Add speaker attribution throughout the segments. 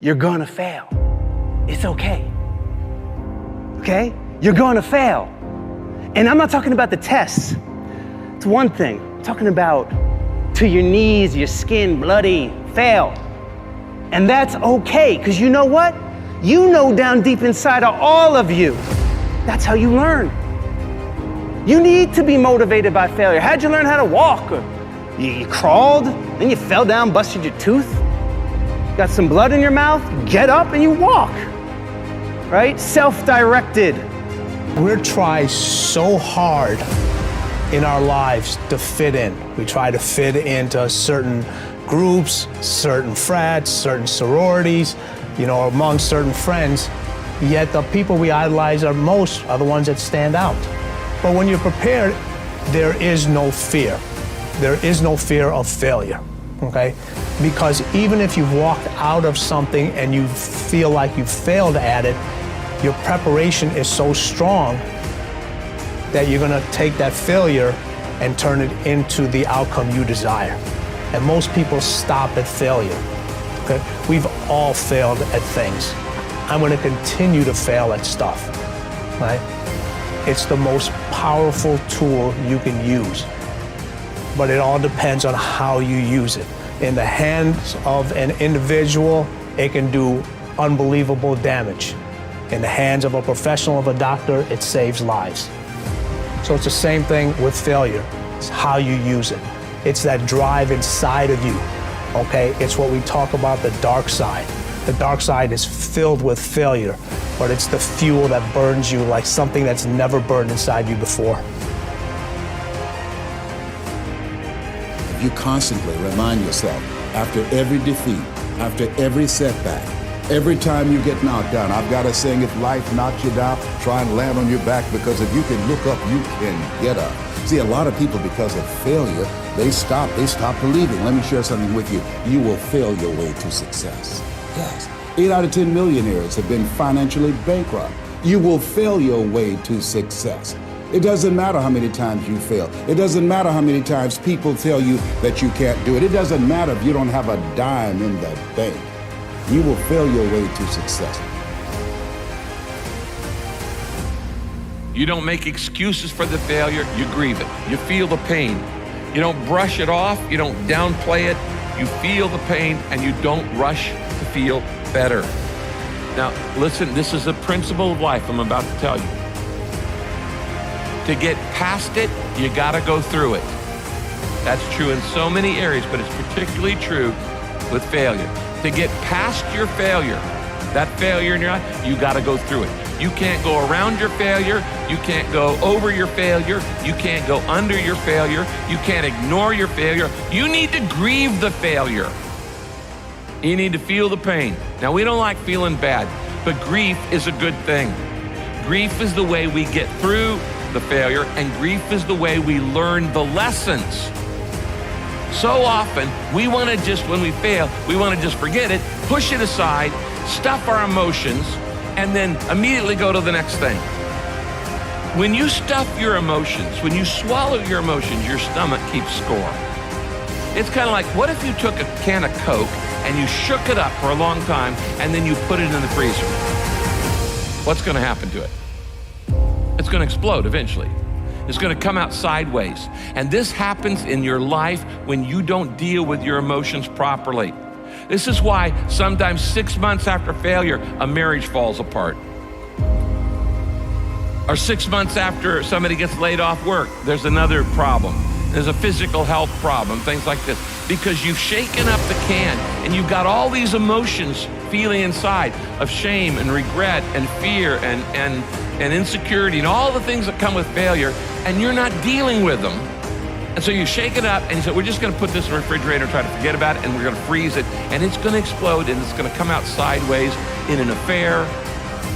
Speaker 1: You're gonna fail. It's okay. Okay? You're gonna fail. And I'm not talking about the tests. It's one thing. I'm talking about to your knees, your skin, bloody, fail. And that's okay, because you know what? You know down deep inside of all of you, that's how you learn. You need to be motivated by failure. How'd you learn how to walk? You crawled, then you fell down, busted your tooth, got some blood in your mouth, get up and you walk, right? Self-directed.
Speaker 2: We're trying so hard in our lives to fit in. We try to fit into certain groups, certain frats, certain sororities, among certain friends. Yet the people we idolize are the ones that stand out. But when you're prepared, there is no fear. There is no fear of failure, okay? Because even if you've walked out of something and you feel like you've failed at it, your preparation is so strong that you're gonna take that failure and turn it into the outcome you desire. And most people stop at failure, okay? We've all failed at things. I'm gonna continue to fail at stuff, right? It's the most powerful tool you can use, but it all depends on how you use it. In the hands of an individual, it can do unbelievable damage. In the hands of a professional, of a doctor, it saves lives. So it's the same thing with failure. It's how you use it. It's that drive inside of you, okay? It's what we talk about, the dark side. The dark side is filled with failure, but it's the fuel that burns you like something that's never burned inside you before.
Speaker 3: You constantly remind yourself, after every defeat, after every setback, every time you get knocked down, I've got a saying, if life knocks you down, try and land on your back, because if you can look up, you can get up. See, a lot of people, because of failure, they stop believing. Let me share something with you. You will fail your way to success. Yes. 8 out of 10 millionaires have been financially bankrupt. You will fail your way to success. It doesn't matter how many times you fail. It doesn't matter how many times people tell you that you can't do it. It doesn't matter if you don't have a dime in the bank. You will fail your way to success.
Speaker 4: You don't make excuses for the failure, you grieve it. You feel the pain. You don't brush it off, you don't downplay it. You feel the pain and you don't rush to feel better. Now, listen, this is a principle of life I'm about to tell you. To get past it, you gotta go through it. That's true in so many areas, but it's particularly true with failure. To get past your failure, that failure in your life, you gotta go through it. You can't go around your failure, you can't go over your failure, you can't go under your failure, you can't ignore your failure. You need to grieve the failure. You need to feel the pain. Now, we don't like feeling bad, but grief is a good thing. Grief is the way we get through the failure, and grief is the way we learn the lessons. So often, we want to just, when we fail, we want to just forget it, push it aside, stuff our emotions, and then immediately go to the next thing. When you stuff your emotions, when you swallow your emotions, your stomach keeps score. It's kind of like, what if you took a can of Coke and you shook it up for a long time and then you put it in the freezer? What's going to happen to it? It's going to explode eventually. It's going to come out sideways. And this happens in your life when you don't deal with your emotions properly. This is why sometimes 6 months after failure, a marriage falls apart. Or 6 months after somebody gets laid off work, there's another problem. There's a physical health problem, things like this. Because you've shaken up the can and you've got all these emotions feeling inside of shame and regret and fear and insecurity and all the things that come with failure, and you're not dealing with them. And so you shake it up and you say, we're just gonna put this in the refrigerator and try to forget about it, and we're gonna freeze it, and it's gonna explode, and it's gonna come out sideways in an affair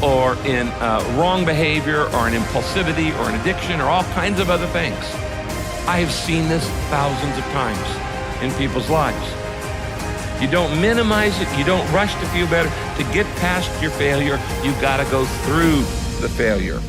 Speaker 4: or in wrong behavior or an impulsivity or an addiction or all kinds of other things. I have seen this thousands of times in people's lives. You don't minimize it, you don't rush to feel better. To get past your failure, you've gotta go through the failure.